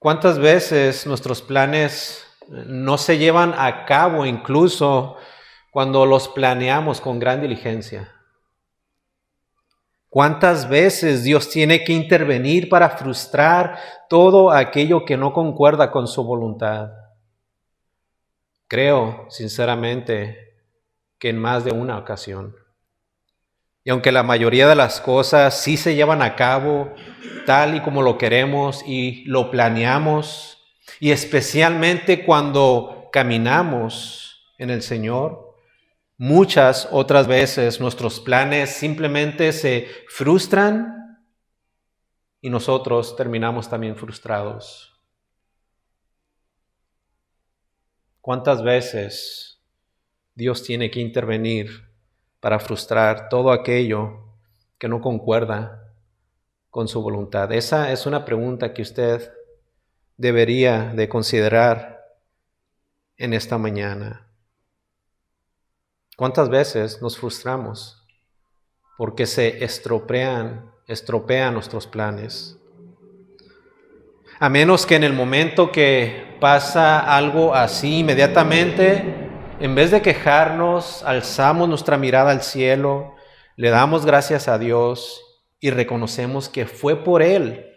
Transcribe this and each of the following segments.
¿Cuántas veces nuestros planes no se llevan a cabo incluso cuando los planeamos con gran diligencia? ¿Cuántas veces Dios tiene que intervenir para frustrar todo aquello que no concuerda con su voluntad? Creo, sinceramente, que en más de una ocasión. Y aunque la mayoría de las cosas sí se llevan a cabo tal y como lo queremos y lo planeamos, y especialmente cuando caminamos en el Señor, muchas otras veces nuestros planes simplemente se frustran y nosotros terminamos también frustrados. ¿Cuántas veces Dios tiene que intervenir para frustrar todo aquello que no concuerda con su voluntad? Esa es una pregunta que usted debería de considerar en esta mañana. ¿Cuántas veces nos frustramos porque se estropean nuestros planes? A menos que en el momento que pasa algo así, inmediatamente, en vez de quejarnos, alzamos nuestra mirada al cielo, le damos gracias a Dios y reconocemos que fue por Él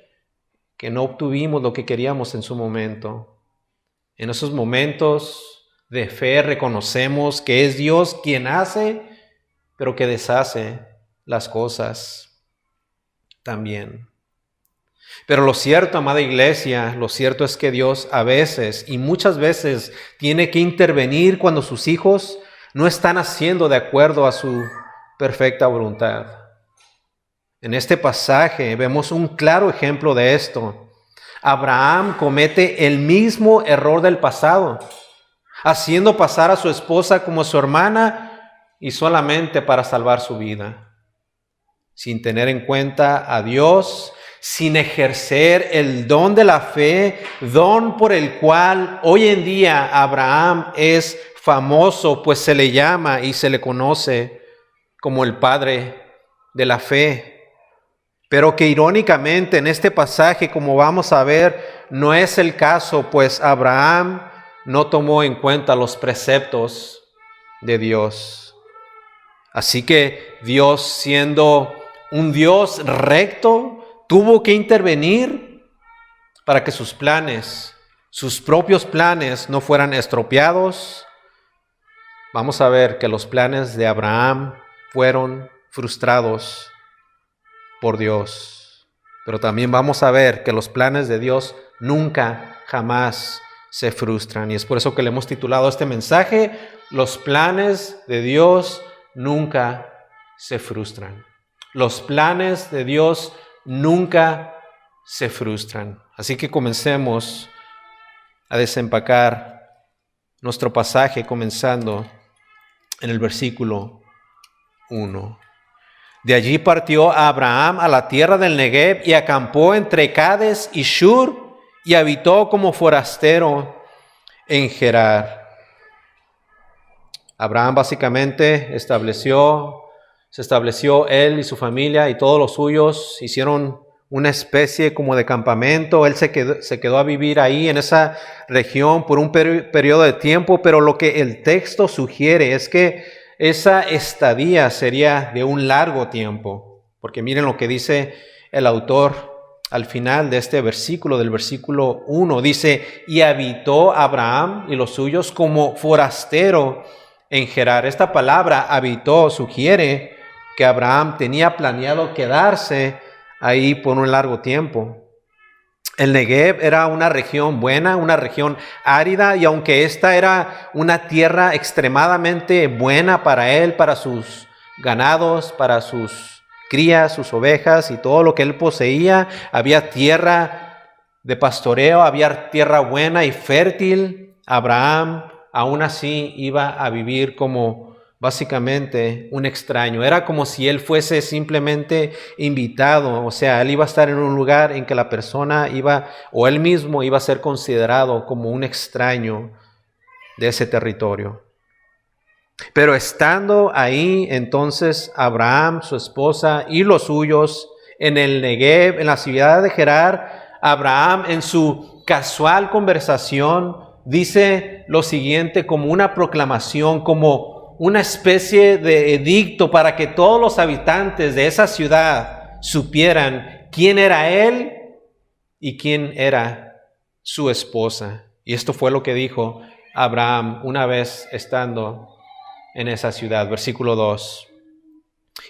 que no obtuvimos lo que queríamos en su momento. En esos momentos de fe reconocemos que es Dios quien hace, pero que deshace las cosas también. Pero lo cierto, amada iglesia, lo cierto es que Dios a veces y muchas veces tiene que intervenir cuando sus hijos no están haciendo de acuerdo a su perfecta voluntad. En este pasaje vemos un claro ejemplo de esto. Abraham comete el mismo error del pasado, haciendo pasar a su esposa como su hermana y solamente para salvar su vida, sin tener en cuenta a Dios, sin ejercer el don de la fe, don por el cual hoy en día Abraham es famoso, pues se le llama y se le conoce como el padre de la fe. Pero que irónicamente en este pasaje, como vamos a ver, no es el caso, pues Abraham no tomó en cuenta los preceptos de Dios. Así que Dios, siendo un Dios recto, tuvo que intervenir para que sus planes, sus propios planes, no fueran estropeados. Vamos a ver que los planes de Abraham fueron frustrados por Dios. Pero también vamos a ver que los planes de Dios nunca, jamás se frustran. Y es por eso que le hemos titulado este mensaje: los planes de Dios nunca se frustran. Los planes de Dios nunca se frustran. Así que comencemos a desempacar nuestro pasaje comenzando en el versículo 1. De allí partió Abraham a la tierra del Negev y acampó entre Cades y Shur y habitó como forastero en Gerar. Abraham básicamente se estableció él y su familia y todos los suyos, hicieron una especie como de campamento. Él se quedó a vivir ahí en esa región por un periodo de tiempo, pero lo que el texto sugiere es que esa estadía sería de un largo tiempo, porque miren lo que dice el autor al final de este versículo, del versículo 1, dice: y habitó Abraham y los suyos como forastero en Gerar. Esta palabra habitó sugiere que Abraham tenía planeado quedarse ahí por un largo tiempo. El Negev era una región buena, una región árida, y aunque esta era una tierra extremadamente buena para él, para sus ganados, para sus crías, sus ovejas y todo lo que él poseía, había tierra de pastoreo, había tierra buena y fértil. Abraham aún así iba a vivir como básicamente un extraño. Era como si él fuese simplemente invitado, o sea, él iba a estar en un lugar en que la persona iba, o él mismo iba a ser considerado como un extraño de ese territorio. Pero estando ahí, entonces Abraham, su esposa y los suyos en el Negev, en la ciudad de Gerar, Abraham en su casual conversación dice lo siguiente como una proclamación, como una especie de edicto para que todos los habitantes de esa ciudad supieran quién era él y quién era su esposa. Y esto fue lo que dijo Abraham una vez estando en esa ciudad. Versículo 2.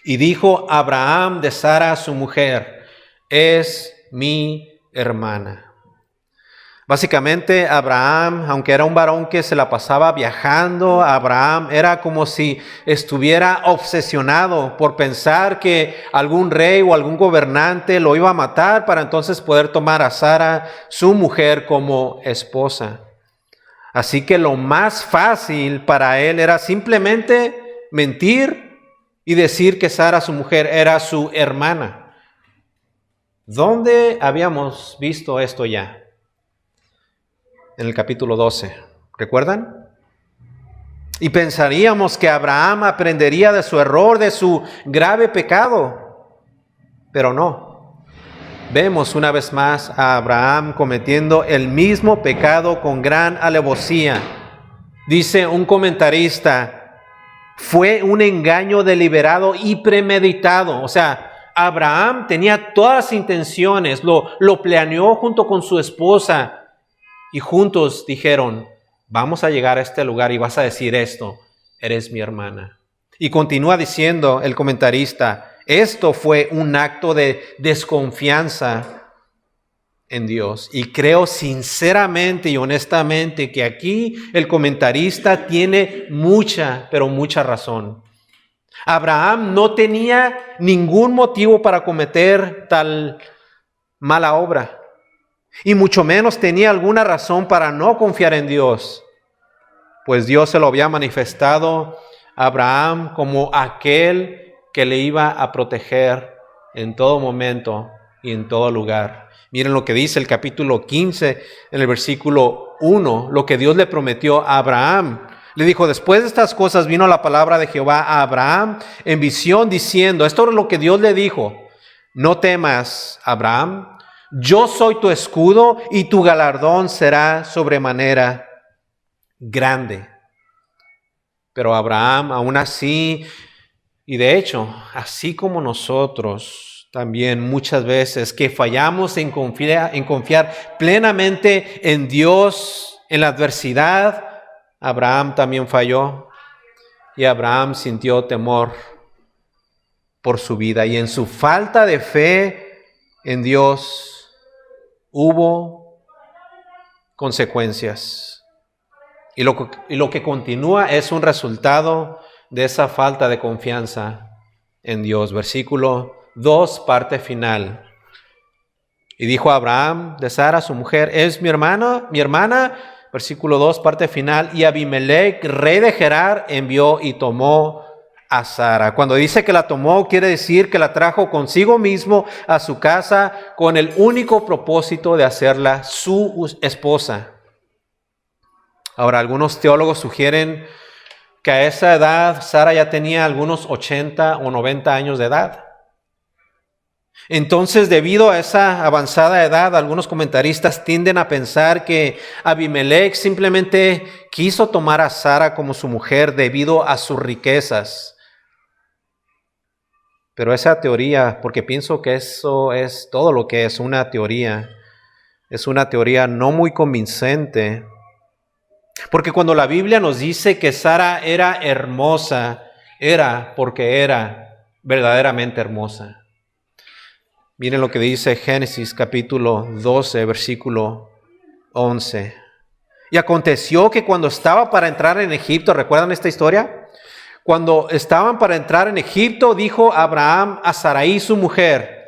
Y dijo Abraham de Sara su mujer: es mi hermana. Básicamente Abraham, aunque era un varón que se la pasaba viajando, Abraham era como si estuviera obsesionado por pensar que algún rey o algún gobernante lo iba a matar para entonces poder tomar a Sara, su mujer, como esposa. Así que lo más fácil para él era simplemente mentir y decir que Sara, su mujer, era su hermana. ¿Dónde habíamos visto esto ya? En el capítulo 12, ¿recuerdan? Y pensaríamos que Abraham aprendería de su error, de su grave pecado, pero no. Vemos una vez más a Abraham cometiendo el mismo pecado con gran alevosía. Dice un comentarista: fue un engaño deliberado y premeditado. O sea, Abraham tenía todas las intenciones, lo planeó junto con su esposa. Y juntos dijeron: vamos a llegar a este lugar y vas a decir esto: eres mi hermana. Y continúa diciendo el comentarista: esto fue un acto de desconfianza en Dios. Y creo sinceramente y honestamente que aquí el comentarista tiene mucha, pero mucha razón. Abraham no tenía ningún motivo para cometer tal mala obra. Y mucho menos tenía alguna razón para no confiar en Dios, pues Dios se lo había manifestado a Abraham como aquel que le iba a proteger en todo momento y en todo lugar. Miren lo que dice el capítulo 15, en el versículo 1, lo que Dios le prometió a Abraham. Le dijo: después de estas cosas vino la palabra de Jehová a Abraham en visión diciendo, esto es lo que Dios le dijo: no temas, Abraham, yo soy tu escudo y tu galardón será sobremanera grande. Pero Abraham, aún así, y de hecho, así como nosotros también muchas veces que fallamos en confiar plenamente en Dios en la adversidad, Abraham también falló y Abraham sintió temor por su vida. Y en su falta de fe en Dios hubo consecuencias. Y lo que continúa es un resultado de esa falta de confianza en Dios. Versículo 2, parte final. Y dijo Abraham de Sara, su mujer: es mi hermana. Versículo 2, parte final. Y Abimelech, rey de Gerar, envió y tomó a Sara. Cuando dice que la tomó, quiere decir que la trajo consigo mismo a su casa con el único propósito de hacerla su esposa. Ahora, algunos teólogos sugieren que a esa edad Sara ya tenía algunos 80 o 90 años de edad. Entonces, debido a esa avanzada edad, algunos comentaristas tienden a pensar que Abimelech simplemente quiso tomar a Sara como su mujer debido a sus riquezas. Pero esa teoría, porque pienso que eso es todo lo que es una teoría no muy convincente. Porque cuando la Biblia nos dice que Sara era hermosa, era porque era verdaderamente hermosa. Miren lo que dice Génesis capítulo 12, versículo 11. Y aconteció que cuando estaba para entrar en Egipto, ¿recuerdan esta historia? Cuando estaban para entrar en Egipto, dijo Abraham a Sarai su mujer: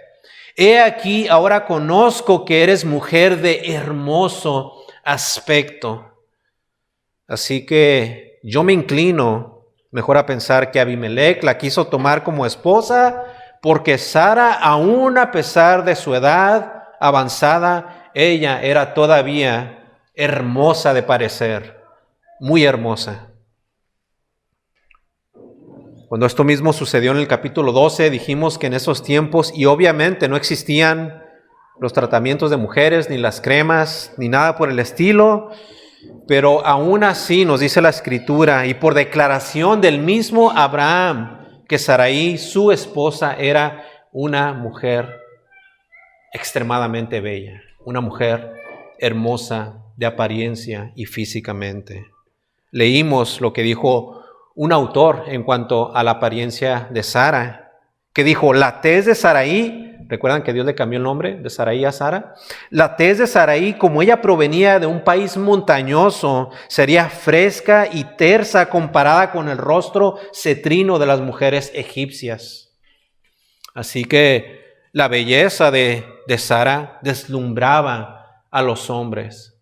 he aquí, ahora conozco que eres mujer de hermoso aspecto. Así que yo me inclino mejor a pensar que Abimelech la quiso tomar como esposa, porque Sara, aún a pesar de su edad avanzada, ella era todavía hermosa de parecer, muy hermosa. Cuando esto mismo sucedió en el capítulo 12, dijimos que en esos tiempos, y obviamente no existían los tratamientos de mujeres, ni las cremas, ni nada por el estilo. Pero aún así nos dice la Escritura, y por declaración del mismo Abraham, que Sarai, su esposa, era una mujer extremadamente bella, una mujer hermosa de apariencia y físicamente. Leímos lo que dijo un autor en cuanto a la apariencia de Sara, que dijo, la tez de Sarai, ¿recuerdan que Dios le cambió el nombre de Sarai a Sara? La tez de Sarai, como ella provenía de un país montañoso, sería fresca y tersa comparada con el rostro cetrino de las mujeres egipcias. Así que la belleza de Sara deslumbraba a los hombres.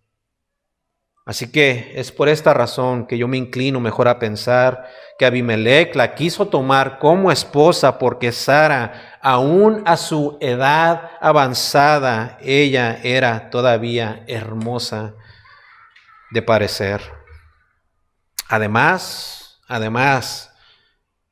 Así que es por esta razón que yo me inclino mejor a pensar que Abimelec la quiso tomar como esposa, porque Sara, aún a su edad avanzada, ella era todavía hermosa de parecer. Además,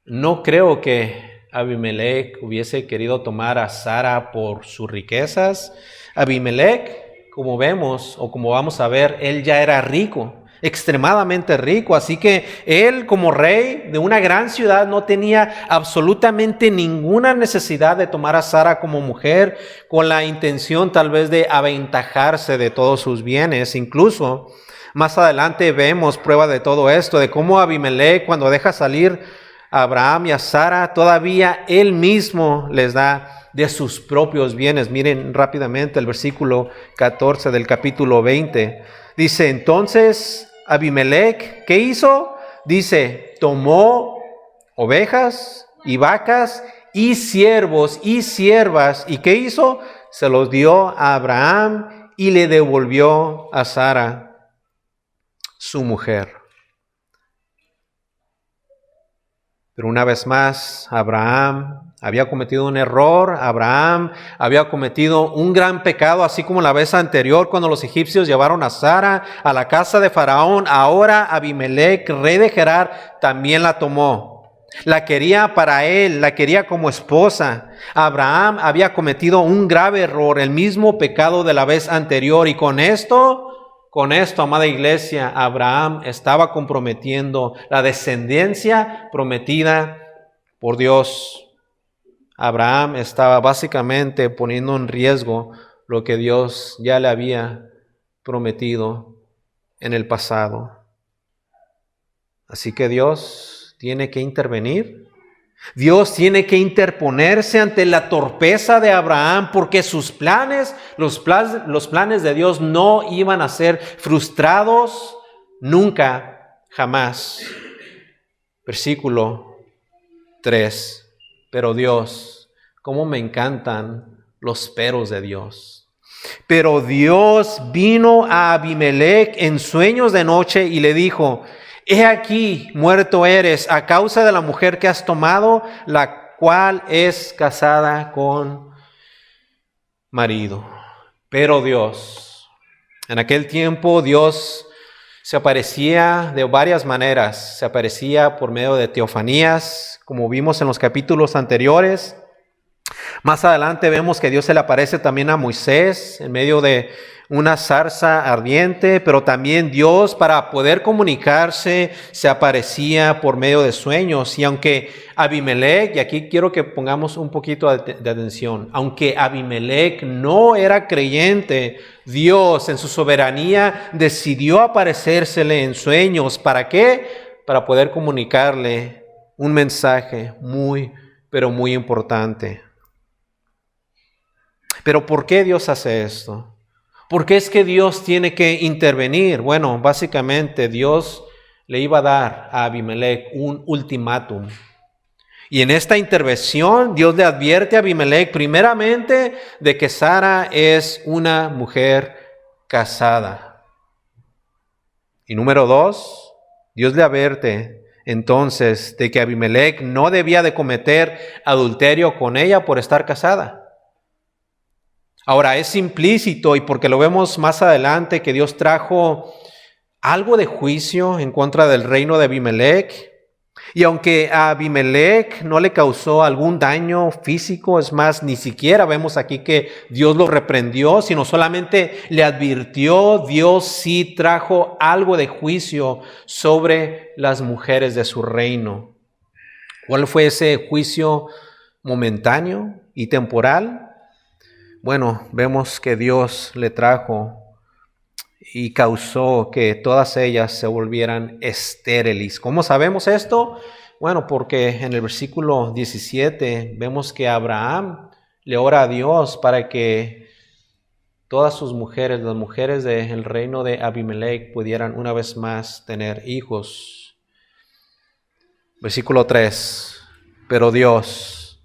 no creo que Abimelec hubiese querido tomar a Sara por sus riquezas. Abimelec, como vemos o como vamos a ver, él ya era rico, extremadamente rico, así que él como rey de una gran ciudad no tenía absolutamente ninguna necesidad de tomar a Sara como mujer con la intención tal vez de aventajarse de todos sus bienes. Incluso más adelante vemos prueba de todo esto, de cómo Abimelec, cuando deja salir a Abraham y a Sara, todavía él mismo les da de sus propios bienes. Miren rápidamente el versículo 14 del capítulo 20. Dice, entonces Abimelec, ¿qué hizo? Dice, tomó ovejas y vacas y siervos y siervas. ¿Y qué hizo? Se los dio a Abraham y le devolvió a Sara, su mujer. Pero una vez más, Abraham había cometido un error, Abraham había cometido un gran pecado, así como la vez anterior cuando los egipcios llevaron a Sara a la casa de Faraón. Ahora Abimelec, rey de Gerar, también la tomó. La quería para él, la quería como esposa. Abraham había cometido un grave error, el mismo pecado de la vez anterior, y con esto, amada iglesia, Abraham estaba comprometiendo la descendencia prometida por Dios. Abraham estaba básicamente poniendo en riesgo lo que Dios ya le había prometido en el pasado. Así que Dios tiene que intervenir. Dios tiene que interponerse ante la torpeza de Abraham, porque sus planes, los planes de Dios no iban a ser frustrados nunca, jamás. Versículo 3. Pero Dios, cómo me encantan los peros de Dios. Pero Dios vino a Abimelec en sueños de noche y le dijo, he aquí, muerto eres a causa de la mujer que has tomado, la cual es casada con marido. Pero Dios, en aquel tiempo Dios se aparecía de varias maneras. Se aparecía por medio de teofanías, como vimos en los capítulos anteriores. Más adelante vemos que Dios se le aparece también a Moisés en medio de una zarza ardiente, pero también Dios, para poder comunicarse, se aparecía por medio de sueños. Y aunque Abimelec, y aquí quiero que pongamos un poquito de atención, aunque Abimelec no era creyente, Dios en su soberanía decidió aparecérsele en sueños. ¿Para qué? Para poder comunicarle un mensaje muy, pero muy importante. Pero ¿por qué Dios hace esto? ¿Por qué es que Dios tiene que intervenir? Bueno, básicamente Dios le iba a dar a Abimelec un ultimátum. Y en esta intervención Dios le advierte a Abimelec primeramente de que Sara es una mujer casada. Y número 2, Dios le advierte entonces de que Abimelec no debía de cometer adulterio con ella por estar casada. Ahora, es implícito, y porque lo vemos más adelante, que Dios trajo algo de juicio en contra del reino de Abimelec. Y aunque a Abimelech no le causó algún daño físico, es más, ni siquiera vemos aquí que Dios lo reprendió, sino solamente le advirtió, Dios sí trajo algo de juicio sobre las mujeres de su reino. ¿Cuál fue ese juicio momentáneo y temporal? Bueno, vemos que Dios le trajo y causó que todas ellas se volvieran estériles. ¿Cómo sabemos esto? Bueno, porque en el versículo 17 vemos que Abraham le ora a Dios para que todas sus mujeres, las mujeres del reino de Abimelech, pudieran una vez más tener hijos. Versículo 3, pero Dios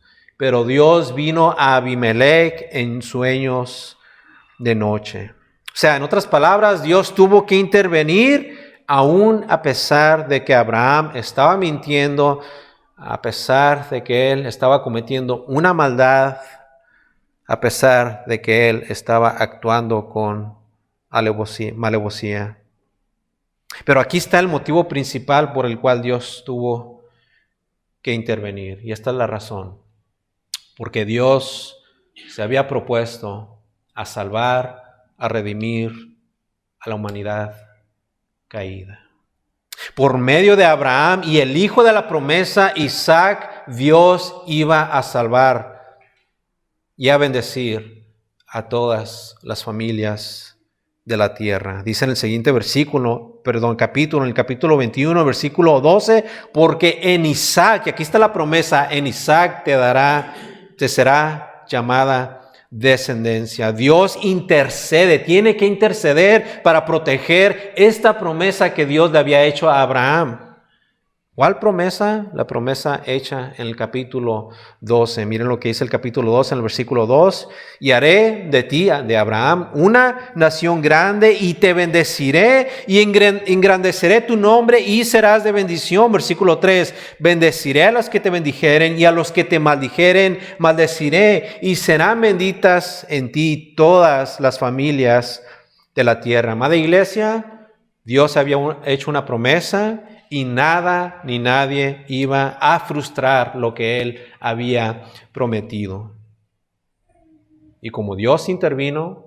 vino a Abimelech en sueños de noche. O sea, en otras palabras, Dios tuvo que intervenir aún a pesar de que Abraham estaba mintiendo, a pesar de que él estaba cometiendo una maldad, a pesar de que él estaba actuando con alevosía. Pero aquí está el motivo principal por el cual Dios tuvo que intervenir. Y esta es la razón. Porque Dios se había propuesto a salvar, a redimir a la humanidad caída. Por medio de Abraham y el hijo de la promesa, Isaac, Dios iba a salvar y a bendecir a todas las familias de la tierra. Dice en el siguiente capítulo, en el capítulo 21, versículo 12, porque en Isaac, y aquí está la promesa, en Isaac te será llamada descendencia. Dios intercede, tiene que interceder para proteger esta promesa que Dios le había hecho a Abraham. ¿Cuál promesa? La promesa hecha en el capítulo 12. Miren lo que dice el capítulo 12 en el versículo 2. Y haré de ti, de Abraham, una nación grande y te bendeciré y engrandeceré tu nombre y serás de bendición. Versículo 3. Bendeciré a los que te bendijeren y a los que te maldijeren maldeciré y serán benditas en ti todas las familias de la tierra. Amada iglesia, Dios había hecho una promesa y nada ni nadie iba a frustrar lo que Él había prometido. Y como Dios intervino,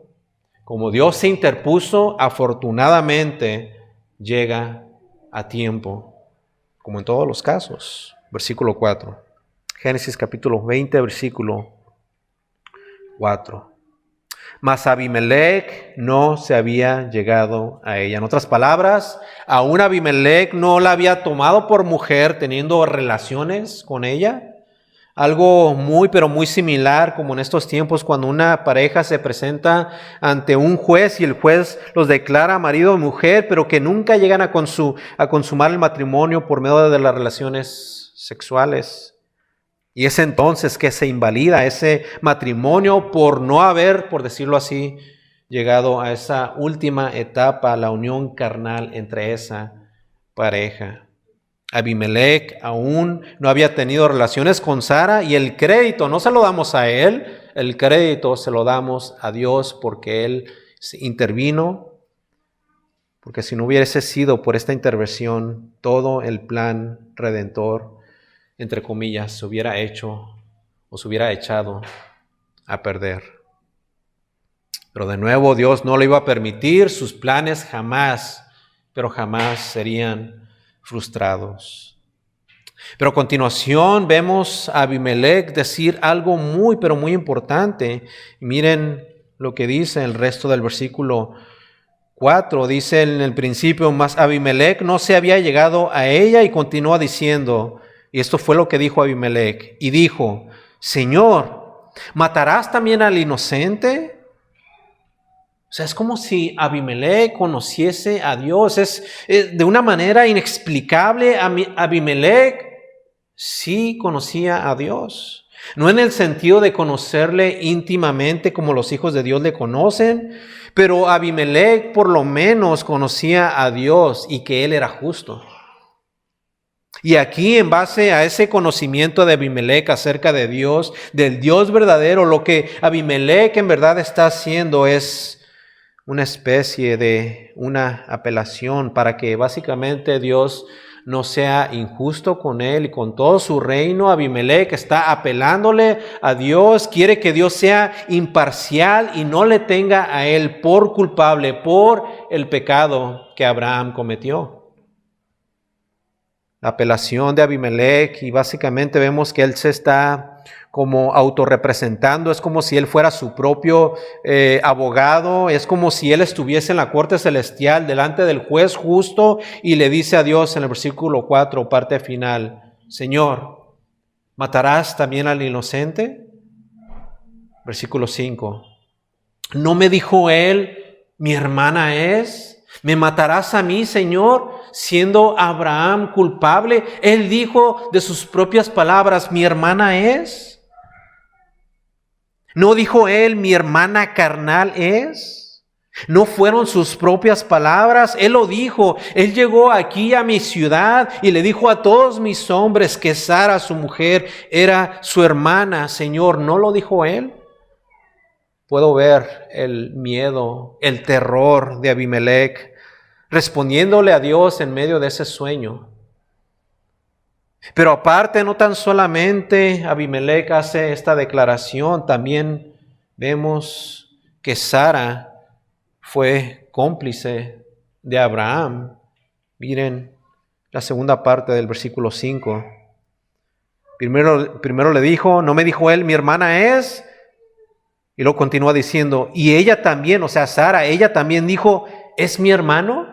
como Dios se interpuso, afortunadamente llega a tiempo, como en todos los casos. Versículo 4. Génesis capítulo 20, versículo 4. Mas Abimelech no se había llegado a ella. En otras palabras, aún Abimelech no la había tomado por mujer teniendo relaciones con ella. Algo muy, pero muy similar como en estos tiempos cuando una pareja se presenta ante un juez y el juez los declara marido y mujer, pero que nunca llegan a consumar el matrimonio por medio de las relaciones sexuales. Y es entonces que se invalida ese matrimonio por no haber, por decirlo así, llegado a esa última etapa, la unión carnal entre esa pareja. Abimelech aún no había tenido relaciones con Sara y el crédito no se lo damos a él, el crédito se lo damos a Dios porque Él intervino, porque si no hubiese sido por esta intervención, todo el plan redentor, entre comillas, se hubiera hecho o se hubiera echado a perder. Pero de nuevo Dios no le iba a permitir, sus planes jamás, pero jamás serían frustrados. Pero a continuación vemos a Abimelech decir algo muy, pero muy importante. Miren lo que dice el resto del versículo 4. Dice en el principio, mas Abimelech no se había llegado a ella y continúa diciendo, y esto fue lo que dijo Abimelech, y dijo, Señor, ¿matarás también al inocente? O sea, es como si Abimelech conociese a Dios. Es de una manera inexplicable. Abimelech sí conocía a Dios. No en el sentido de conocerle íntimamente como los hijos de Dios le conocen, pero Abimelech por lo menos conocía a Dios y que Él era justo. Y aquí, en base a ese conocimiento de Abimelech acerca de Dios, del Dios verdadero, lo que Abimelech en verdad está haciendo es una especie de una apelación para que básicamente Dios no sea injusto con él y con todo su reino. Abimelec está apelándole a Dios, quiere que Dios sea imparcial y no le tenga a él por culpable por el pecado que Abraham cometió. La apelación de Abimelec, y básicamente vemos que él se está como autorrepresentando, es como si él fuera su propio abogado, es como si él estuviese en la corte celestial delante del juez justo y le dice a Dios en el versículo 4, parte final, Señor, ¿matarás también al inocente? Versículo 5, ¿no me dijo él, mi hermana es? ¿Me matarás a mí, Señor, siendo Abraham culpable? Él dijo de sus propias palabras, mi hermana es. ¿No dijo él, mi hermana carnal es? ¿No fueron sus propias palabras? Él lo dijo. Él llegó aquí a mi ciudad y le dijo a todos mis hombres que Sara, su mujer, era su hermana. Señor, ¿no lo dijo él? Puedo ver el miedo, el terror de Abimelec respondiéndole a Dios en medio de ese sueño. Pero aparte, no tan solamente Abimelec hace esta declaración, también vemos que Sara fue cómplice de Abraham. Miren la segunda parte del versículo 5. Primero le dijo, no me dijo él, mi hermana es. Y luego continúa diciendo, y ella también, o sea, Sara, ella también dijo, ¿es mi hermano?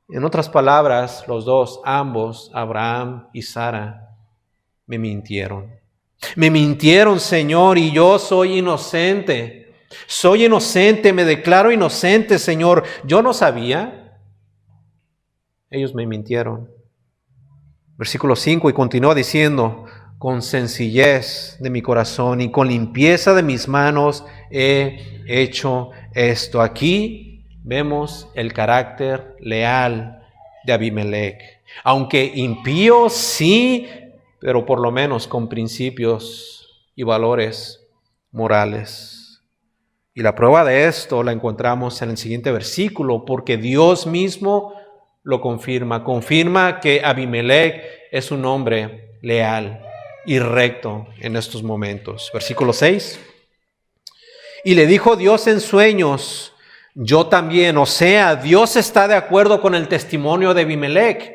En otras palabras, los dos, ambos, Abraham y Sara, me mintieron. Me mintieron, Señor, y yo soy inocente. Soy inocente, me declaro inocente, Señor. Yo no sabía. Ellos me mintieron. Versículo 5, y continúa diciendo, con sencillez de mi corazón y con limpieza de mis manos he hecho esto. Aquí vemos el carácter leal de Abimelec. Aunque impío, sí, pero por lo menos con principios y valores morales. Y la prueba de esto la encontramos en el siguiente versículo, porque Dios mismo lo confirma. Confirma que Abimelec es un hombre leal y recto en estos momentos. Versículo 6. Y le dijo Dios en sueños, yo también, o sea, Dios está de acuerdo con el testimonio de Abimelec.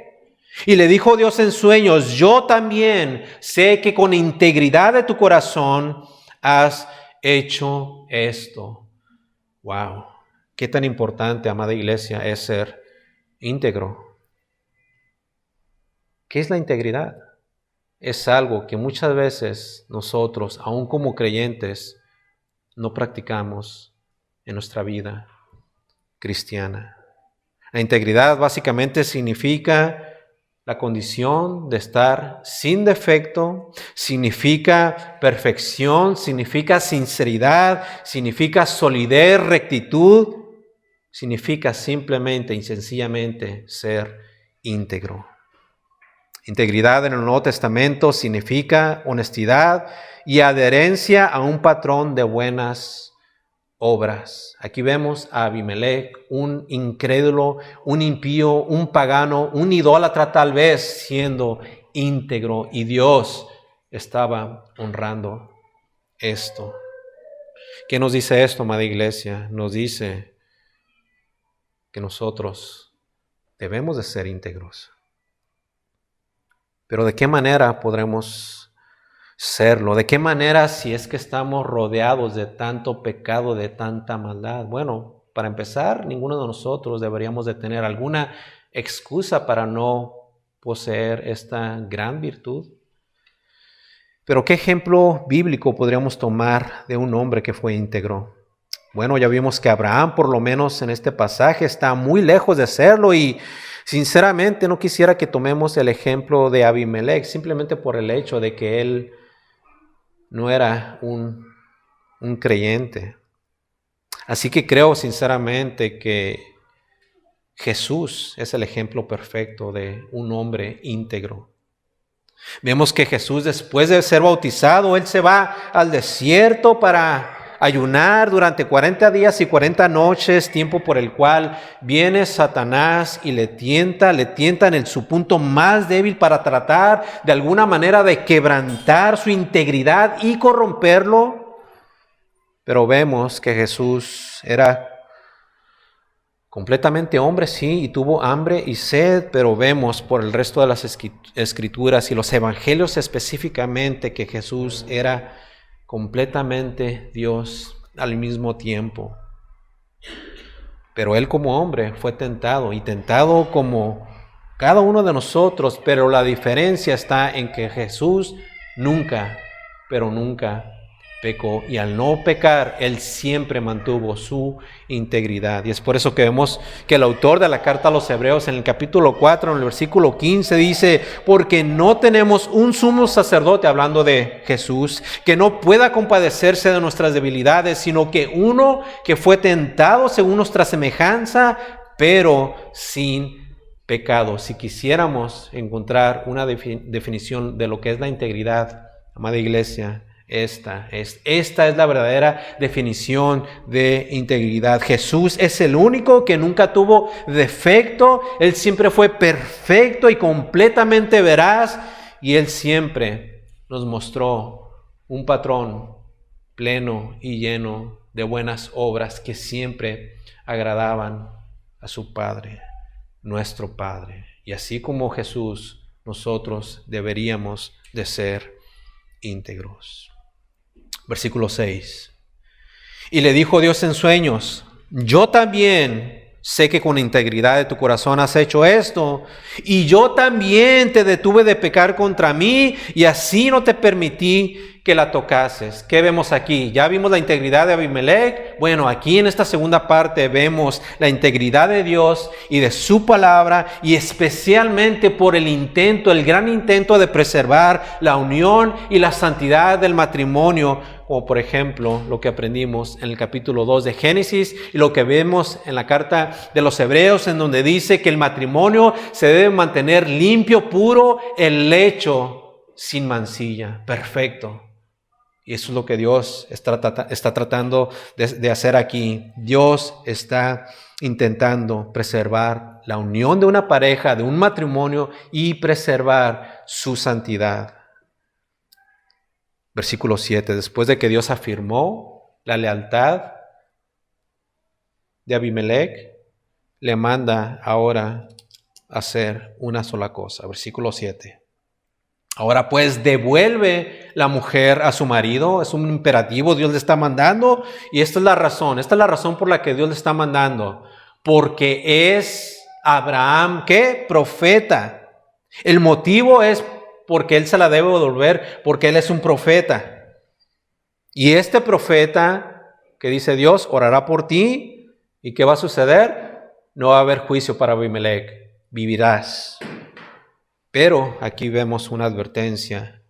Y le dijo Dios en sueños, yo también sé que con integridad de tu corazón has hecho esto. Wow, qué tan importante, amada iglesia, es ser íntegro. ¿Qué es la integridad? Es algo que muchas veces nosotros, aun como creyentes, no practicamos en nuestra vida cristiana. La integridad básicamente significa la condición de estar sin defecto, significa perfección, significa sinceridad, significa solidez, rectitud, significa simplemente y sencillamente ser íntegro. Integridad en el Nuevo Testamento significa honestidad y adherencia a un patrón de buenas obras. Aquí vemos a Abimelec, un incrédulo, un impío, un pagano, un idólatra tal vez siendo íntegro, y Dios estaba honrando esto. ¿Qué nos dice esto, amada iglesia? Nos dice que nosotros debemos de ser íntegros. Pero ¿de qué manera podremos serlo? ¿De qué manera si es que estamos rodeados de tanto pecado, de tanta maldad? Bueno, para empezar, ninguno de nosotros deberíamos de tener alguna excusa para no poseer esta gran virtud. Pero ¿qué ejemplo bíblico podríamos tomar de un hombre que fue íntegro? Bueno, ya vimos que Abraham, por lo menos en este pasaje, está muy lejos de serlo, y sinceramente no quisiera que tomemos el ejemplo de Abimelec simplemente por el hecho de que él no era un creyente. Así que creo sinceramente que Jesús es el ejemplo perfecto de un hombre íntegro. Vemos que Jesús, después de ser bautizado, él se va al desierto para ayunar durante 40 días y 40 noches, tiempo por el cual viene Satanás y le tienta en su punto más débil para tratar de alguna manera de quebrantar su integridad y corromperlo. Pero vemos que Jesús era completamente hombre, sí, y tuvo hambre y sed, pero vemos por el resto de las escrituras y los evangelios específicamente que Jesús era completamente Dios al mismo tiempo. Pero Él como hombre fue tentado y tentado como cada uno de nosotros, pero la diferencia está en que Jesús nunca, pero nunca pecó, y al no pecar, Él siempre mantuvo su integridad. Y es por eso que vemos que el autor de la carta a los Hebreos en el capítulo 4, en el versículo 15 dice: porque no tenemos un sumo sacerdote, hablando de Jesús, que no pueda compadecerse de nuestras debilidades, sino que uno que fue tentado según nuestra semejanza, pero sin pecado. Si quisiéramos encontrar una definición de lo que es la integridad, amada iglesia, esta es la verdadera definición de integridad. Jesús es el único que nunca tuvo defecto. Él siempre fue perfecto y completamente veraz, y Él siempre nos mostró un patrón pleno y lleno de buenas obras que siempre agradaban a su Padre, nuestro Padre. Y así como Jesús, nosotros deberíamos de ser íntegros. Versículo 6. Y le dijo Dios en sueños: yo también sé que con integridad de tu corazón has hecho esto, y yo también te detuve de pecar contra mí, y así no te permití que la tocases. ¿Qué vemos aquí? Ya vimos la integridad de Abimelech. Bueno, aquí en esta segunda parte vemos la integridad de Dios y de su palabra, y especialmente por el gran intento de preservar la unión y la santidad del matrimonio, como por ejemplo lo que aprendimos en el capítulo 2 de Génesis y lo que vemos en la carta de los Hebreos, en donde dice que el matrimonio se debe mantener limpio, puro, el lecho sin mancilla, perfecto. Y eso es lo que Dios está tratando de hacer aquí. Dios está intentando preservar la unión de una pareja, de un matrimonio, y preservar su santidad. Versículo 7. Después de que Dios afirmó la lealtad de Abimelech, le manda ahora hacer una sola cosa. Versículo 7. Ahora pues devuelve la mujer a su marido. Es un imperativo, Dios le está mandando, y esta es la razón por la que Dios le está mandando, porque es Abraham, ¿qué? Profeta. El motivo es porque él se la debe devolver, porque él es un profeta, y este profeta que dice Dios orará por ti, y ¿qué va a suceder? No va a haber juicio para Abimelech, vivirás. Pero aquí vemos una advertencia: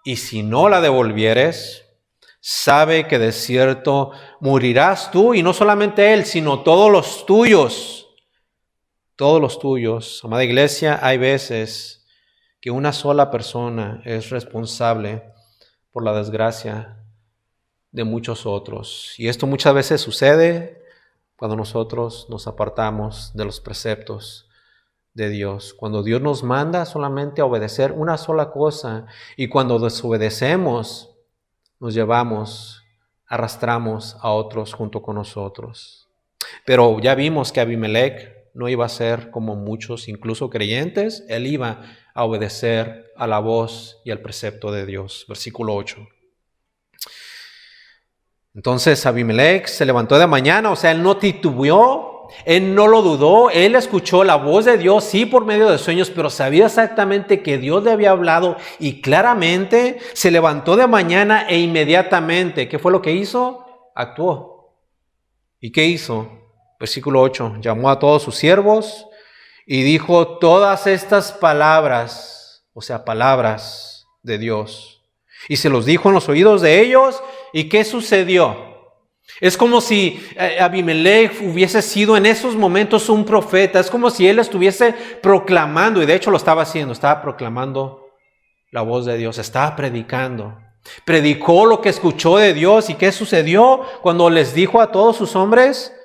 y si no la devolvieres, sabe que de cierto morirás tú, y no solamente él, sino todos los tuyos. Todos los tuyos. Amada iglesia, hay veces que una sola persona es responsable por la desgracia de muchos otros. Y esto muchas veces sucede cuando nosotros nos apartamos de los preceptos de Dios, cuando Dios nos manda solamente a obedecer una sola cosa, y cuando desobedecemos arrastramos a otros junto con nosotros. Pero ya vimos que Abimelech no iba a ser como muchos, incluso creyentes. Él iba a obedecer a la voz y al precepto de Dios. Versículo 8. Entonces Abimelech se levantó de mañana, o sea, él no titubeó. Él no lo dudó, él escuchó la voz de Dios, sí, por medio de sueños, pero sabía exactamente que Dios le había hablado, y claramente se levantó de mañana e inmediatamente, ¿qué fue lo que hizo? Actuó. ¿Y qué hizo? Versículo 8, llamó a todos sus siervos y dijo todas estas palabras, o sea, palabras de Dios, y se los dijo en los oídos de ellos. ¿Y qué sucedió? Es como si Abimelech hubiese sido en esos momentos un profeta. Es como si él estuviese proclamando, y de hecho lo estaba haciendo, estaba proclamando la voz de Dios, estaba predicando. Predicó lo que escuchó de Dios. ¿Y qué sucedió cuando les dijo a todos sus hombres?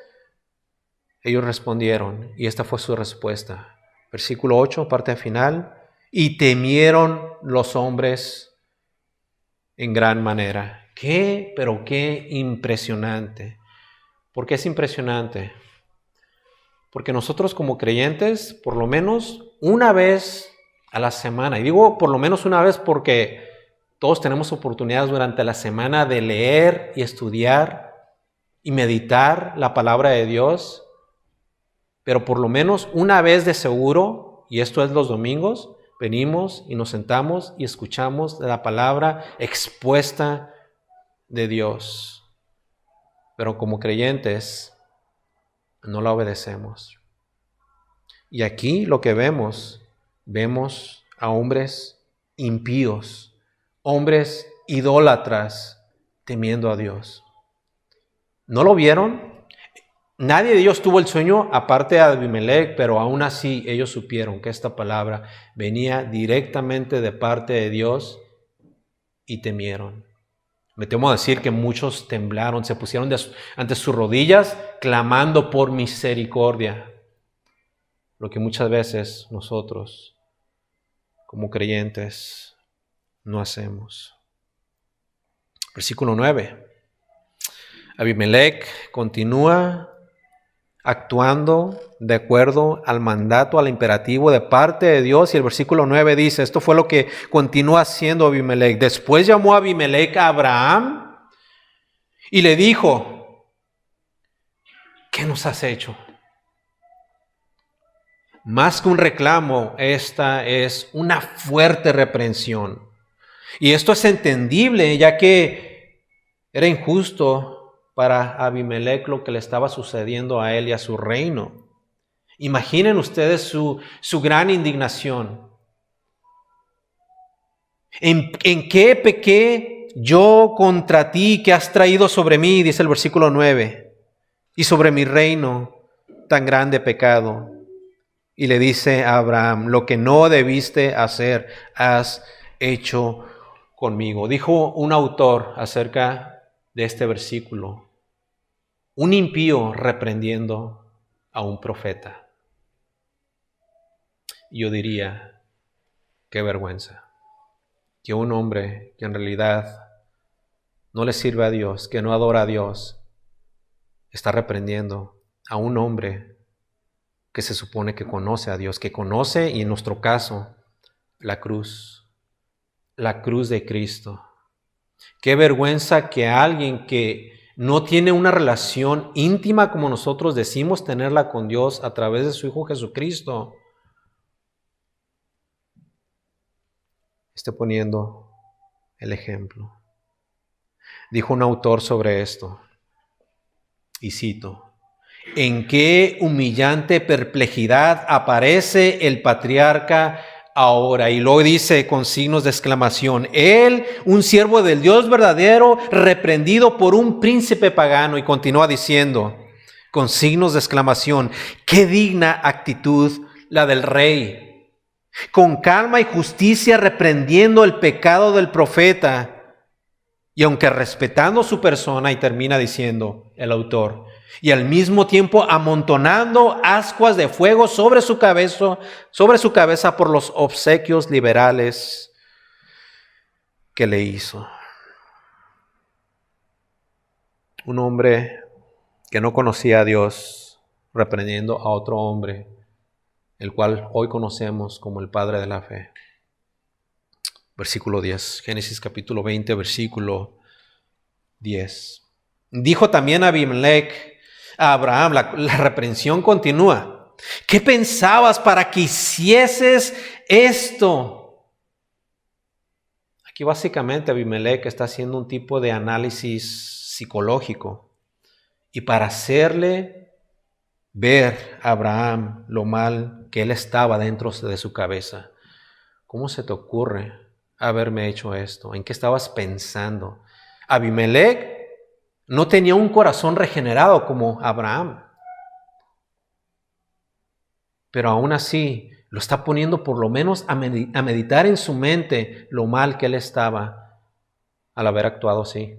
Ellos respondieron, y esta fue su respuesta. Versículo 8, parte final. Y temieron los hombres en gran manera. Pero qué impresionante. ¿Por qué es impresionante? Porque nosotros como creyentes, por lo menos una vez a la semana, y digo por lo menos una vez porque todos tenemos oportunidades durante la semana de leer y estudiar y meditar la palabra de Dios, pero por lo menos una vez de seguro, y esto es los domingos, venimos y nos sentamos y escuchamos la palabra expuesta de Dios. Pero como creyentes no la obedecemos. Y aquí lo que vemos a hombres impíos, hombres idólatras temiendo a Dios. ¿No lo vieron? Nadie de ellos tuvo el sueño aparte de Abimelech, pero aún así ellos supieron que esta palabra venía directamente de parte de Dios y temieron. Me temo decir que muchos temblaron, se pusieron ante sus rodillas clamando por misericordia. Lo que muchas veces nosotros, como creyentes, no hacemos. Versículo 9. Abimelech continúa actuando de acuerdo al mandato, al imperativo de parte de Dios. Y el versículo 9 dice, esto fue lo que continúa haciendo Abimelech. Después llamó a Abimelech a Abraham y le dijo, ¿qué nos has hecho? Más que un reclamo, esta es una fuerte reprensión. Y esto es entendible, ya que era injusto para Abimelech lo que le estaba sucediendo a él y a su reino. Imaginen ustedes su gran indignación. ¿En qué pequé yo contra ti que has traído sobre mí? Dice el versículo 9. Y sobre mi reino tan grande pecado. Y le dice a Abraham, lo que no debiste hacer, has hecho conmigo. Dijo un autor acerca de este versículo, un impío reprendiendo a un profeta. Yo diría, qué vergüenza, que un hombre que en realidad no le sirve a Dios, que no adora a Dios, está reprendiendo a un hombre que se supone que conoce a Dios, que conoce, y en nuestro caso, la cruz de Cristo. Qué vergüenza que alguien que no tiene una relación íntima como nosotros decimos tenerla con Dios a través de su Hijo Jesucristo, esté poniendo el ejemplo. Dijo un autor sobre esto, y cito, ¿en qué humillante perplejidad aparece el patriarca ahora? Y luego dice con signos de exclamación, él, un siervo del Dios verdadero, reprendido por un príncipe pagano. Y continúa diciendo con signos de exclamación, qué digna actitud la del rey, con calma y justicia reprendiendo el pecado del profeta. Y aunque respetando su persona, y termina diciendo el autor, y al mismo tiempo amontonando ascuas de fuego sobre su cabeza por los obsequios liberales que le hizo. Un hombre que no conocía a Dios reprendiendo a otro hombre, el cual hoy conocemos como el Padre de la fe. Versículo 10, Génesis capítulo 20, versículo 10. Dijo también Abimelech a Abraham, la reprensión continúa. ¿Qué pensabas para que hicieses esto? Aquí básicamente Abimelech está haciendo un tipo de análisis psicológico y para hacerle ver a Abraham lo mal que él estaba dentro de su cabeza. ¿Cómo se te ocurre haberme hecho esto? ¿En qué estabas pensando? Abimelech no tenía un corazón regenerado como Abraham, pero aún así lo está poniendo por lo menos a meditar en su mente lo mal que él estaba al haber actuado así.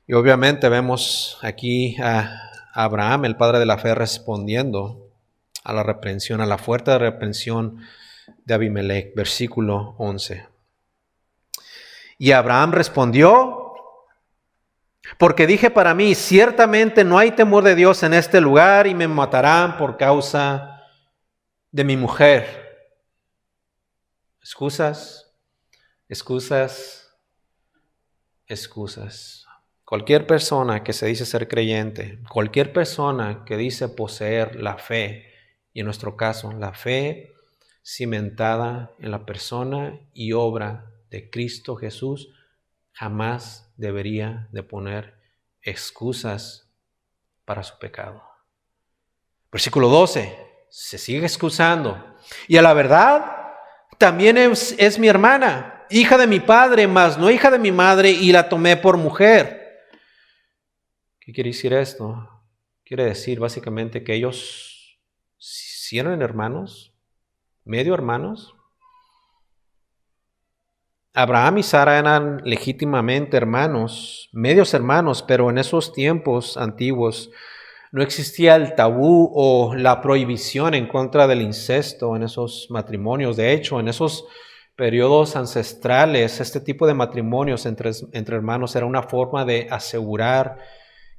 Y obviamente vemos aquí a Abraham, el padre de la fe, respondiendo a la reprensión, a la fuerte reprensión de Abimelech. Versículo 11. Y Abraham respondió: porque dije para mí, ciertamente no hay temor de Dios en este lugar y me matarán por causa de mi mujer. Excusas, excusas, excusas. Cualquier persona que se dice ser creyente, cualquier persona que dice poseer la fe, y en nuestro caso, la fe cimentada en la persona y obra de Cristo Jesús, jamás debería de poner excusas para su pecado. Versículo 12, se sigue excusando. Y a la verdad, también es mi hermana, hija de mi padre, mas no hija de mi madre, y la tomé por mujer. ¿Qué quiere decir esto? Quiere decir básicamente que ellos sí eran hermanos, medio hermanos. Abraham y Sara eran legítimamente hermanos, medios hermanos, pero en esos tiempos antiguos no existía el tabú o la prohibición en contra del incesto en esos matrimonios. De hecho, en esos periodos ancestrales, este tipo de matrimonios entre hermanos era una forma de asegurar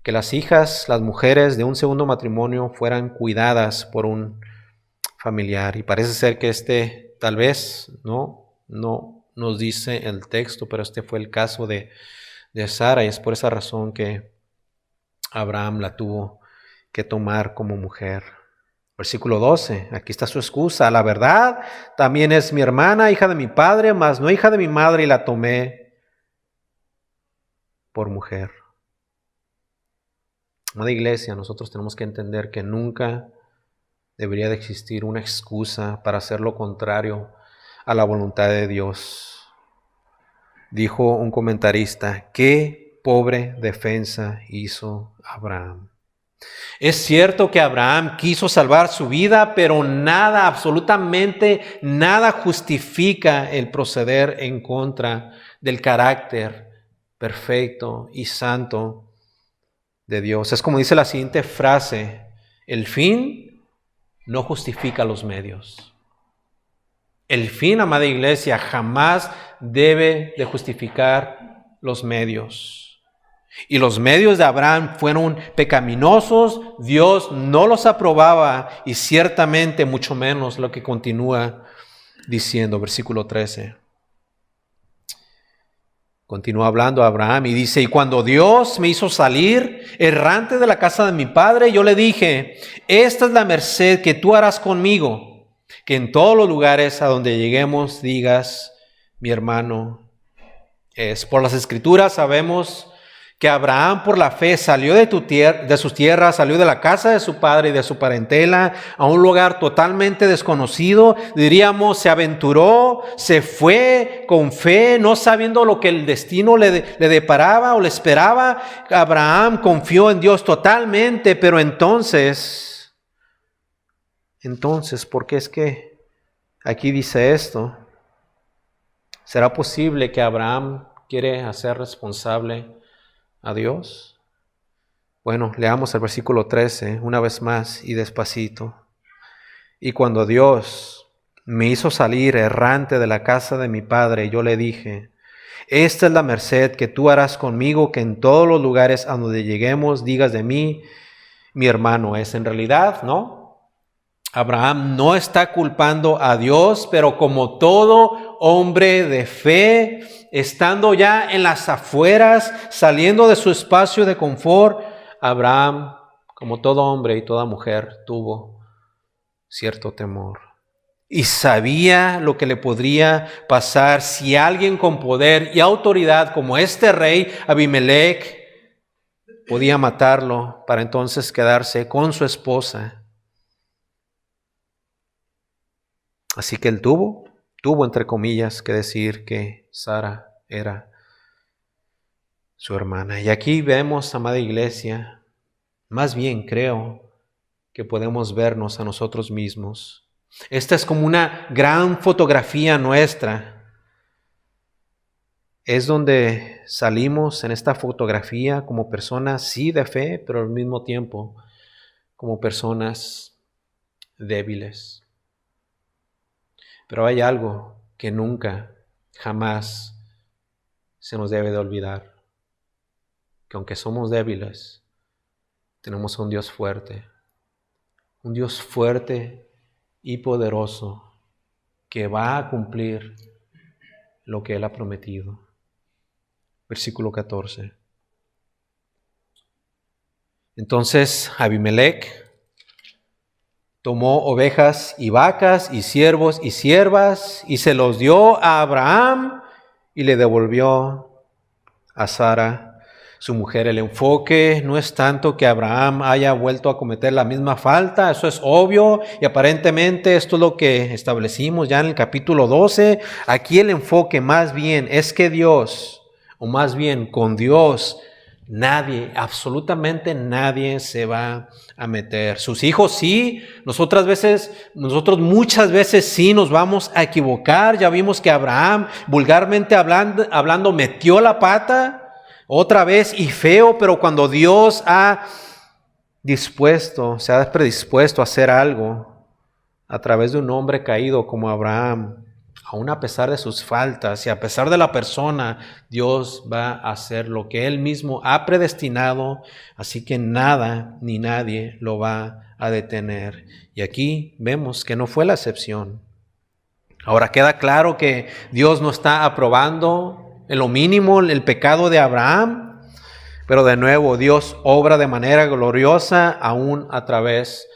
que las hijas, las mujeres de un segundo matrimonio fueran cuidadas por un familiar. Y parece ser que tal vez, no nos dice el texto, pero este fue el caso de Sara, y es por esa razón que Abraham la tuvo que tomar como mujer. Versículo 12, aquí está su excusa. La verdad, también es mi hermana, hija de mi padre, mas no hija de mi madre, y la tomé por mujer. Amada iglesia, nosotros tenemos que entender que nunca debería de existir una excusa para hacer lo contrario a la voluntad de Dios. Dijo un comentarista: qué pobre defensa hizo Abraham. Es cierto que Abraham quiso salvar su vida, pero nada, absolutamente nada justifica el proceder en contra del carácter perfecto y santo de Dios. Es como dice la siguiente frase: el fin no justifica los medios. El fin, amada iglesia, jamás debe de justificar los medios. Y los medios de Abraham fueron pecaminosos, Dios no los aprobaba, y ciertamente mucho menos lo que continúa diciendo, versículo 13. Continúa hablando a Abraham y dice: y cuando Dios me hizo salir errante de la casa de mi padre, yo le dije: esta es la merced que tú harás conmigo, que en todos los lugares a donde lleguemos digas, mi hermano es. Por las Escrituras sabemos que Abraham por la fe salió de sus tierras, salió de la casa de su padre y de su parentela a un lugar totalmente desconocido. Diríamos, se aventuró, se fue con fe, no sabiendo lo que el destino le deparaba o le esperaba. Abraham confió en Dios totalmente, pero entonces, ¿por qué es que aquí dice esto? ¿Será posible que Abraham quiere hacer responsable a Dios? Bueno, leamos el versículo 13 una vez más y despacito. Y cuando Dios me hizo salir errante de la casa de mi padre, yo le dije: esta es la merced que tú harás conmigo, que en todos los lugares a donde lleguemos digas de mí, mi hermano es. En realidad, ¿no? Abraham no está culpando a Dios, pero como todo hombre de fe, estando ya en las afueras, saliendo de su espacio de confort, Abraham, como todo hombre y toda mujer, tuvo cierto temor. Y sabía lo que le podría pasar si alguien con poder y autoridad como este rey Abimelech podía matarlo para entonces quedarse con su esposa. Así que él tuvo entre comillas que decir que Sara era su hermana. Y aquí vemos, amada iglesia, más bien creo que podemos vernos a nosotros mismos. Esta es como una gran fotografía nuestra. es donde salimos en esta fotografía como personas, sí, de fe, pero al mismo tiempo como personas débiles. Pero hay algo que nunca, jamás se nos debe de olvidar. Que aunque somos débiles, tenemos un Dios fuerte. Un Dios fuerte y poderoso que va a cumplir lo que Él ha prometido. Versículo 14. Entonces Abimelec tomó ovejas y vacas y siervos y siervas y se los dio a Abraham y le devolvió a Sara, su mujer. El enfoque no es tanto que Abraham haya vuelto a cometer la misma falta, eso es obvio y aparentemente esto es lo que establecimos ya en el capítulo 12. Aquí el enfoque más bien es que Dios, o más bien con Dios, nadie, absolutamente nadie se va a meter. Sus hijos sí, nosotros muchas veces sí nos vamos a equivocar. Ya vimos que Abraham, vulgarmente hablando, metió la pata otra vez y feo, pero cuando Dios se ha predispuesto a hacer algo a través de un hombre caído como Abraham, aún a pesar de sus faltas y a pesar de la persona, Dios va a hacer lo que Él mismo ha predestinado, así que nada ni nadie lo va a detener. Y aquí vemos que no fue la excepción. Ahora queda claro que Dios no está aprobando en lo mínimo el pecado de Abraham, pero de nuevo Dios obra de manera gloriosa aún a través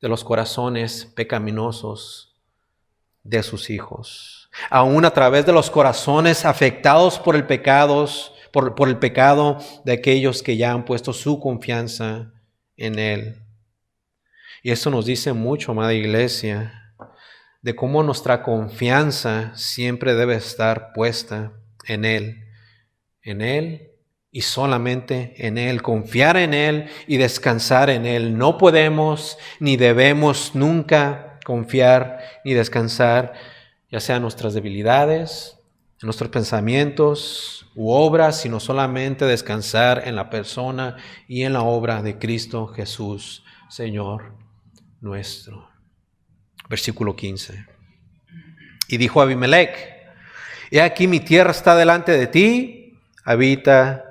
de los corazones pecaminosos de sus hijos, aún a través de los corazones afectados por el pecado de aquellos que ya han puesto su confianza en Él. Y eso nos dice mucho, amada iglesia, de cómo nuestra confianza siempre debe estar puesta en Él y solamente en Él, confiar en Él y descansar en Él. No podemos ni debemos nunca confiar ni descansar, ya sea en nuestras debilidades, en nuestros pensamientos u obras, sino solamente descansar en la persona y en la obra de Cristo Jesús, Señor nuestro. Versículo 15. Y dijo Abimelec: he aquí mi tierra está delante de ti, habita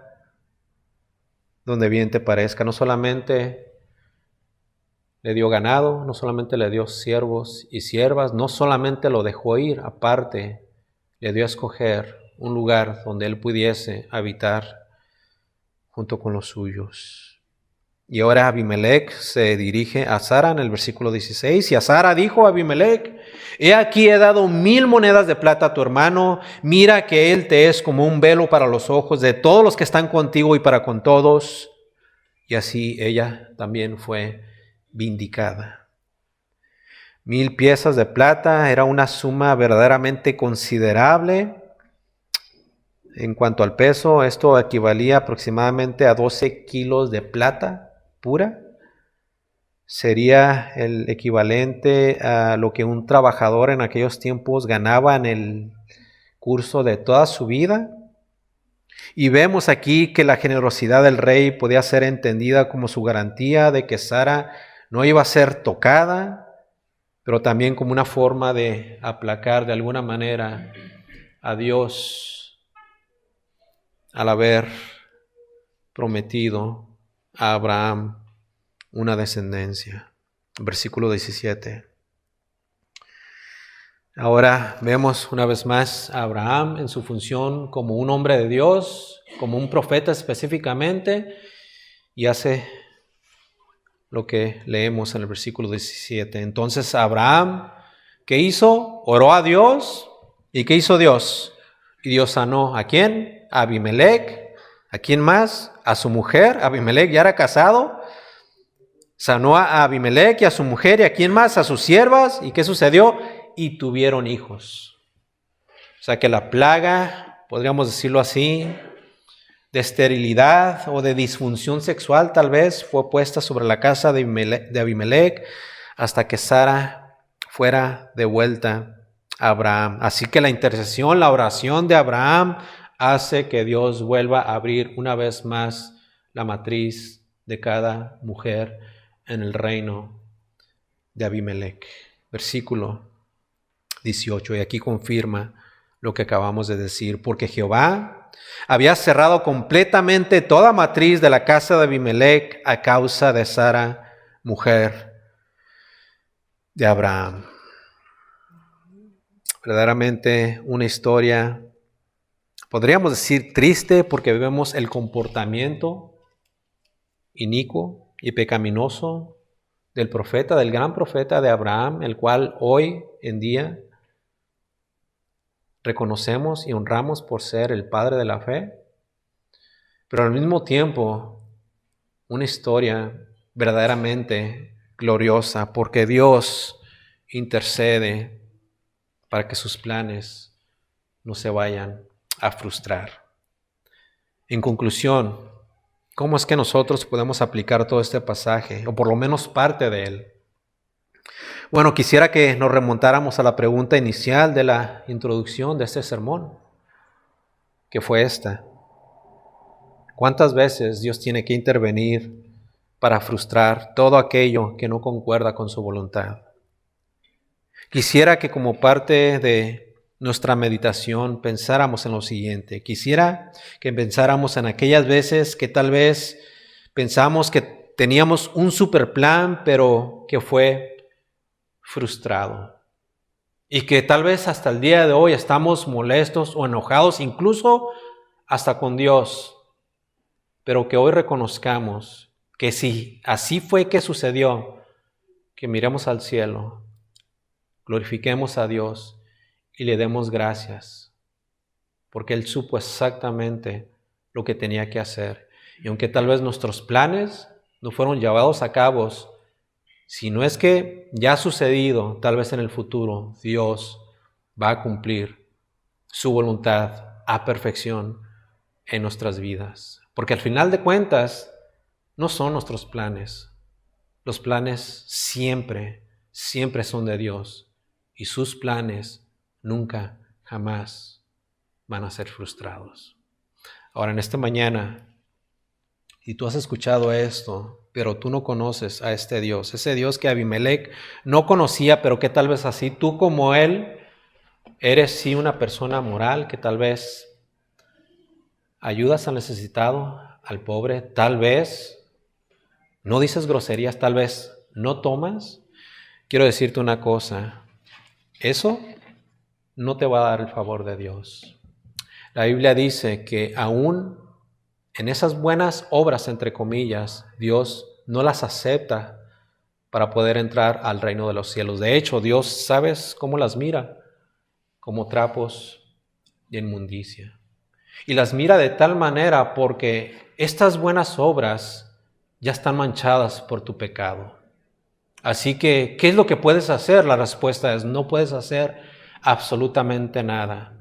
donde bien te parezca. No solamente le dio ganado, no solamente le dio siervos y siervas, no solamente lo dejó ir, aparte le dio a escoger un lugar donde él pudiese habitar junto con los suyos. Y ahora Abimelec se dirige a Sara en el versículo 16. Y a Sara dijo Abimelec: he aquí he dado 1000 monedas de plata a tu hermano. Mira que él te es como un velo para los ojos de todos los que están contigo y para con todos. Y así ella también fue vindicada. 1000 piezas de plata era una suma verdaderamente considerable. En cuanto al peso, esto equivalía aproximadamente a 12 kilos de plata pura. Sería el equivalente a lo que un trabajador en aquellos tiempos ganaba en el curso de toda su vida. Y vemos aquí que la generosidad del rey podía ser entendida como su garantía de que Sara no iba a ser tocada, pero también como una forma de aplacar de alguna manera a Dios al haber prometido a Abraham una descendencia. Versículo 17. Ahora vemos una vez más a Abraham en su función como un hombre de Dios, como un profeta específicamente, y hace lo que leemos en el versículo 17. Entonces Abraham, ¿qué hizo? Oró a Dios. ¿Y qué hizo Dios? Y Dios sanó ¿a quién? A Abimelec. ¿A quién más? A su mujer. Abimelec ya era casado. Sanó a Abimelec y a su mujer. ¿Y a quién más? A sus siervas. ¿Y qué sucedió? Y tuvieron hijos. O sea que la plaga, podríamos decirlo así, de esterilidad o de disfunción sexual tal vez, fue puesta sobre la casa de Abimelec hasta que Sara fuera devuelta a Abraham. Así que la intercesión, la oración de Abraham hace que Dios vuelva a abrir una vez más la matriz de cada mujer en el reino de Abimelech. Versículo 18, y aquí confirma lo que acabamos de decir, porque Jehová había cerrado completamente toda matriz de la casa de Abimelech a causa de Sara, mujer de Abraham. Verdaderamente una historia, podríamos decir triste, porque vemos el comportamiento inicuo y pecaminoso del profeta, del gran profeta de Abraham, el cual hoy en día reconocemos y honramos por ser el padre de la fe, pero al mismo tiempo una historia verdaderamente gloriosa, porque Dios intercede para que sus planes no se vayan a frustrar. En conclusión, ¿cómo es que nosotros podemos aplicar todo este pasaje, o por lo menos parte de él? Bueno, quisiera que nos remontáramos a la pregunta inicial de la introducción de este sermón, que fue esta: ¿cuántas veces Dios tiene que intervenir para frustrar todo aquello que no concuerda con su voluntad? Quisiera que como parte de nuestra meditación pensáramos en lo siguiente. Quisiera que pensáramos en aquellas veces que tal vez pensamos que teníamos un super plan, pero que fue frustrado. Y que tal vez hasta el día de hoy estamos molestos o enojados, incluso hasta con Dios. Pero que hoy reconozcamos que si así fue que sucedió, que miremos al cielo, glorifiquemos a Dios y le demos gracias, porque Él supo exactamente lo que tenía que hacer. Y aunque tal vez nuestros planes no fueron llevados a cabo, si no es que ya ha sucedido, tal vez en el futuro, Dios va a cumplir su voluntad a perfección en nuestras vidas. Porque al final de cuentas, no son nuestros planes. Los planes siempre son de Dios. Y sus planes nunca, jamás van a ser frustrados. Ahora, en esta mañana, y tú has escuchado esto, pero tú no conoces a este Dios, ese Dios que Abimelech no conocía, pero que tal vez así tú como él eres sí una persona moral, que tal vez ayudas al necesitado, al pobre, tal vez no dices groserías, tal vez no tomas. Quiero decirte una cosa, eso no te va a dar el favor de Dios. La Biblia dice que aún en esas buenas obras, entre comillas, Dios no las acepta para poder entrar al reino de los cielos. De hecho, Dios, ¿sabes cómo las mira? Como trapos de inmundicia. Y las mira de tal manera porque estas buenas obras ya están manchadas por tu pecado. Así que, ¿qué es lo que puedes hacer? La respuesta es, no puedes hacer absolutamente nada.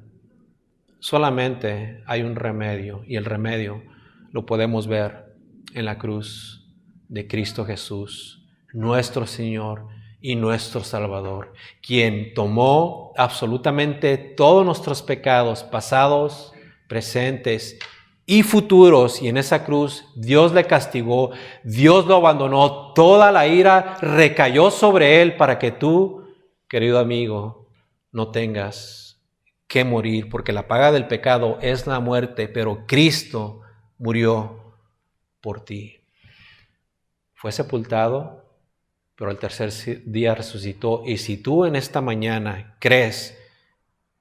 Solamente hay un remedio, y el remedio lo podemos ver en la cruz de Cristo Jesús, nuestro Señor y nuestro Salvador, quien tomó absolutamente todos nuestros pecados, pasados, presentes y futuros, y en esa cruz Dios le castigó, Dios lo abandonó, toda la ira recayó sobre él para que tú, querido amigo, no tengas que morir, porque la paga del pecado es la muerte, pero Cristo murió por ti. Fue sepultado, pero al tercer día resucitó. Y si tú en esta mañana crees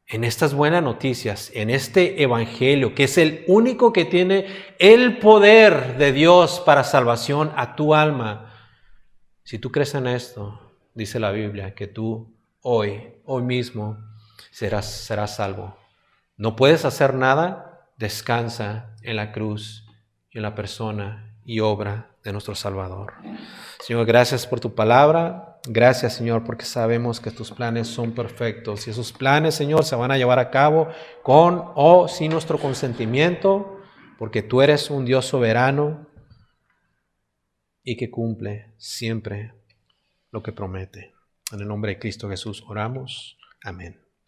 en estas buenas noticias, en este evangelio, que es el único que tiene el poder de Dios para salvación a tu alma, si tú crees en esto, dice la Biblia, que tú hoy mismo serás salvo. No puedes hacer nada, descansa en la cruz y en la persona y obra de nuestro Salvador. Señor, gracias por tu palabra. Gracias, Señor, porque sabemos que tus planes son perfectos. Y esos planes, Señor, se van a llevar a cabo con o sin nuestro consentimiento, porque tú eres un Dios soberano y que cumple siempre lo que promete. En el nombre de Cristo Jesús oramos. Amén.